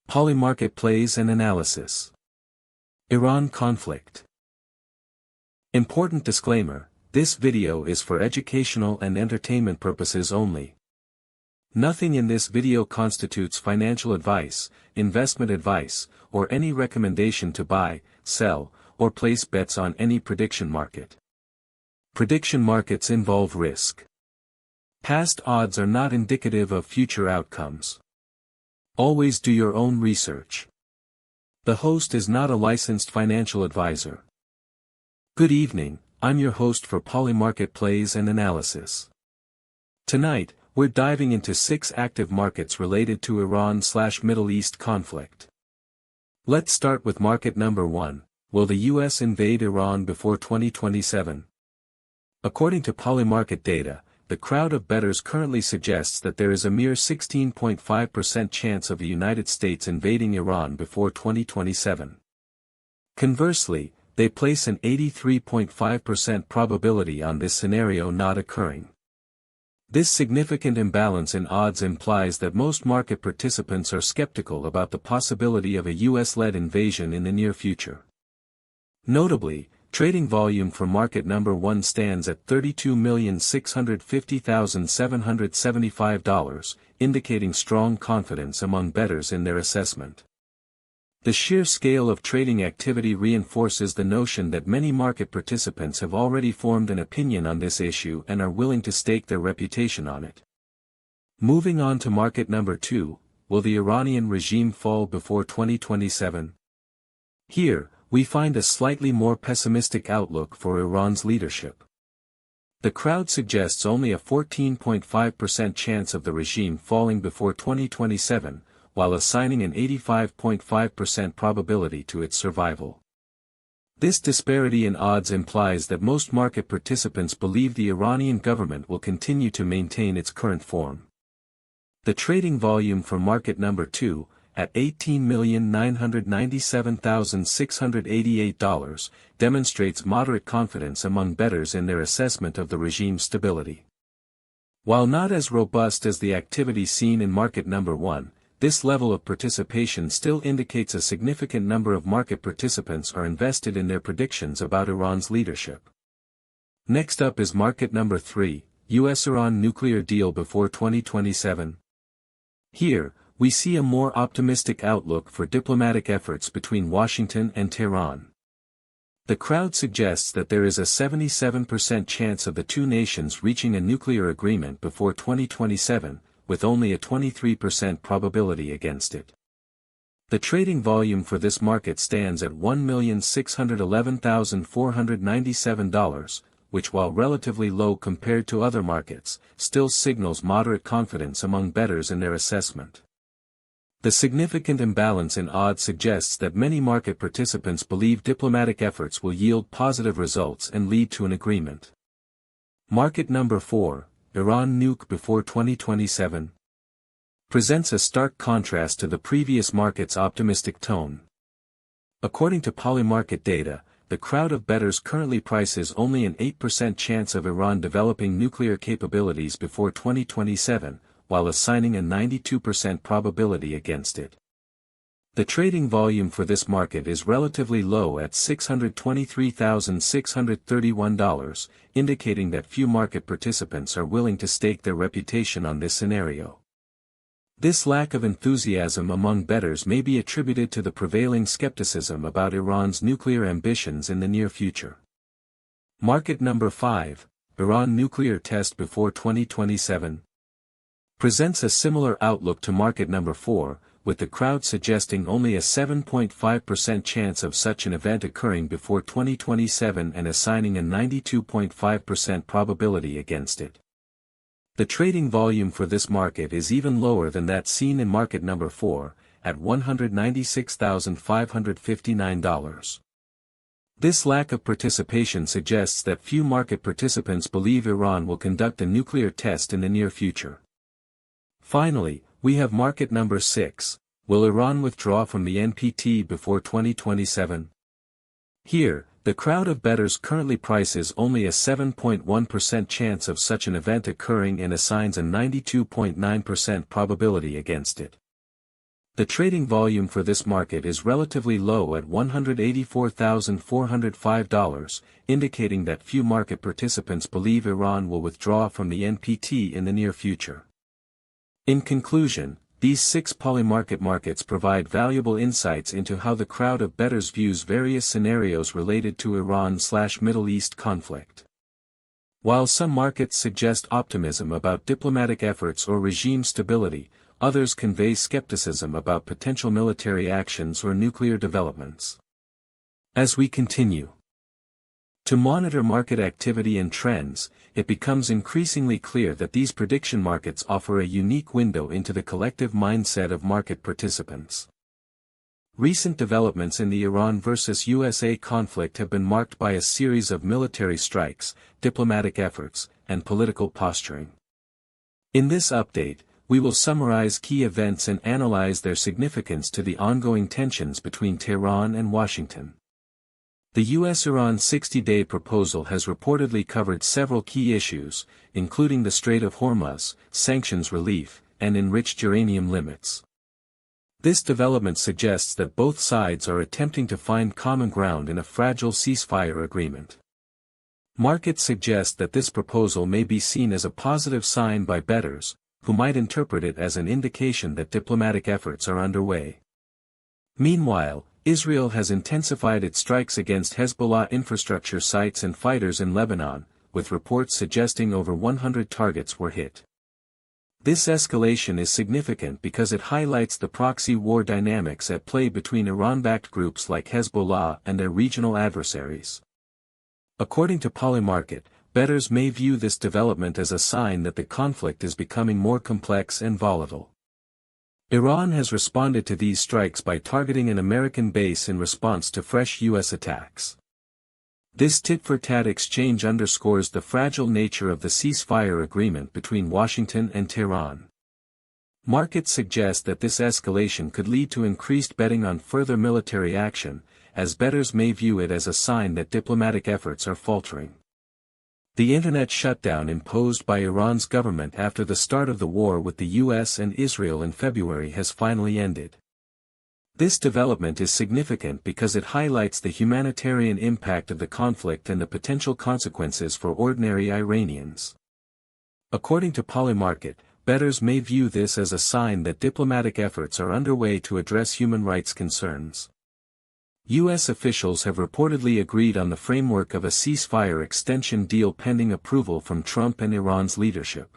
Polymarket plays and analysis. Iran conflict. Important disclaimer, this video is for educational and entertainment purposes only. Nothing in this video constitutes financial advice, investment advice, or any recommendation to buy, sell, or place bets on any prediction market. Prediction markets involve risk. Past odds are not indicative of future outcomes. Always do your own research. The host is not a licensed financial advisor. Good evening, I'm your host for Polymarket Plays and Analysis. Tonight, we're diving into 6 active markets related to Iran/Middle East conflict. Let's start with market number 1. Will the US invade Iran before 2027? According to Polymarket data, the crowd of bettors currently suggests that there is a mere 16.5% chance of the United States invading Iran before 2027. Conversely, they place an 83.5% probability on this scenario not occurring. This significant imbalance in odds implies that most market participants are skeptical about the possibility of a US-led invasion in the near future. Notably, trading volume for market number 1 stands at $32,650,775, indicating strong confidence among bettors in their assessment. The sheer scale of trading activity reinforces the notion that many market participants have already formed an opinion on this issue and are willing to stake their reputation on it. Moving on to market number 2, will the Iranian regime fall before 2027? Here, we find a slightly more pessimistic outlook for Iran's leadership. The crowd suggests only a 14.5% chance of the regime falling before 2027, while assigning an 85.5% probability to its survival. This disparity in odds implies that most market participants believe the Iranian government will continue to maintain its current form. The trading volume for market number 2, at $18,997,688, demonstrates moderate confidence among bettors in their assessment of the regime's stability. While not as robust as the activity seen in market number 1, this level of participation still indicates a significant number of market participants are invested in their predictions about Iran's leadership. Next up is market number 3, US-Iran nuclear deal before 2027. Here, we see a more optimistic outlook for diplomatic efforts between Washington and Tehran. The crowd suggests that there is a 77% chance of the two nations reaching a nuclear agreement before 2027, with only a 23% probability against it. The trading volume for this market stands at $1,611,497, which, while relatively low compared to other markets, still signals moderate confidence among bettors in their assessment. The significant imbalance in odds suggests that many market participants believe diplomatic efforts will yield positive results and lead to an agreement. Market number 4, Iran nuke before 2027, presents a stark contrast to the previous market's optimistic tone. According to Polymarket data, the crowd of bettors currently prices only an 8% chance of Iran developing nuclear capabilities before 2027, while assigning a 92% probability against it. The trading volume for this market is relatively low at $623,631, indicating that few market participants are willing to stake their reputation on this scenario. This lack of enthusiasm among bettors may be attributed to the prevailing skepticism about Iran's nuclear ambitions in the near future. Market number 5, Iran nuclear test before 2027, presents a similar outlook to market number 4, with the crowd suggesting only a 7.5% chance of such an event occurring before 2027 and assigning a 92.5% probability against it. The trading volume for this market is even lower than that seen in market number 4, at $196,559. This lack of participation suggests that few market participants believe Iran will conduct a nuclear test in the near future. Finally, we have market number 6, will Iran withdraw from the NPT before 2027? Here, the crowd of bettors currently prices only a 7.1% chance of such an event occurring and assigns a 92.9% probability against it. The trading volume for this market is relatively low at $184,405, indicating that few market participants believe Iran will withdraw from the NPT in the near future. In conclusion, these 6 Polymarket markets provide valuable insights into how the crowd of bettors views various scenarios related to Iran/Middle East conflict. While some markets suggest optimism about diplomatic efforts or regime stability, others convey skepticism about potential military actions or nuclear developments. As we continue to monitor market activity and trends, it becomes increasingly clear that these prediction markets offer a unique window into the collective mindset of market participants. Recent developments in the Iran versus USA conflict have been marked by a series of military strikes, diplomatic efforts, and political posturing. In this update, we will summarize key events and analyze their significance to the ongoing tensions between Tehran and Washington. The US-Iran 60-day proposal has reportedly covered several key issues, including the Strait of Hormuz, sanctions relief, and enriched uranium limits. This development suggests that both sides are attempting to find common ground in a fragile ceasefire agreement. Markets suggest that this proposal may be seen as a positive sign by bettors, who might interpret it as an indication that diplomatic efforts are underway. Meanwhile, Israel has intensified its strikes against Hezbollah infrastructure sites and fighters in Lebanon, with reports suggesting over 100 targets were hit. This escalation is significant because it highlights the proxy war dynamics at play between Iran-backed groups like Hezbollah and their regional adversaries. According to Polymarket, bettors may view this development as a sign that the conflict is becoming more complex and volatile. Iran has responded to these strikes by targeting an American base in response to fresh U.S. attacks. This tit-for-tat exchange underscores the fragile nature of the ceasefire agreement between Washington and Tehran. Markets suggest that this escalation could lead to increased betting on further military action, as bettors may view it as a sign that diplomatic efforts are faltering. The internet shutdown imposed by Iran's government after the start of the war with the US and Israel in February has finally ended. This development is significant because it highlights the humanitarian impact of the conflict and the potential consequences for ordinary Iranians. According to Polymarket, bettors may view this as a sign that diplomatic efforts are underway to address human rights concerns. U.S. officials have reportedly agreed on the framework of a ceasefire extension deal pending approval from Trump and Iran's leadership.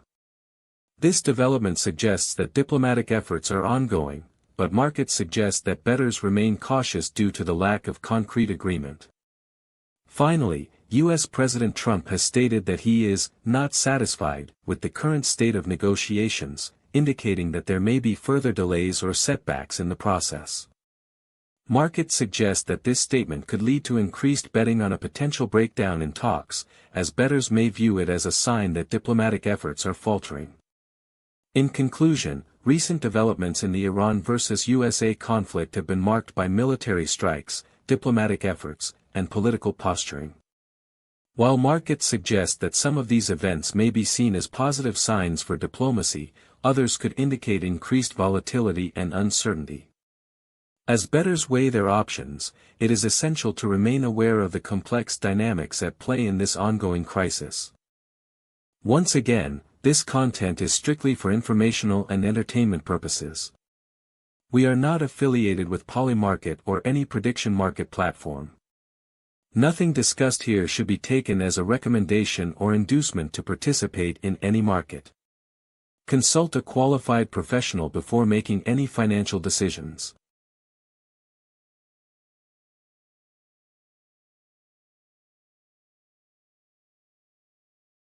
This development suggests that diplomatic efforts are ongoing, but markets suggest that bettors remain cautious due to the lack of concrete agreement. Finally, U.S. President Trump has stated that he is not satisfied with the current state of negotiations, indicating that there may be further delays or setbacks in the process. Markets suggest that this statement could lead to increased betting on a potential breakdown in talks, as bettors may view it as a sign that diplomatic efforts are faltering. In conclusion, recent developments in the Iran versus USA conflict have been marked by military strikes, diplomatic efforts, and political posturing. While markets suggest that some of these events may be seen as positive signs for diplomacy, others could indicate increased volatility and uncertainty. As bettors weigh their options, it is essential to remain aware of the complex dynamics at play in this ongoing crisis. Once again, this content is strictly for informational and entertainment purposes. We are not affiliated with Polymarket or any prediction market platform. Nothing discussed here should be taken as a recommendation or inducement to participate in any market. Consult a qualified professional before making any financial decisions.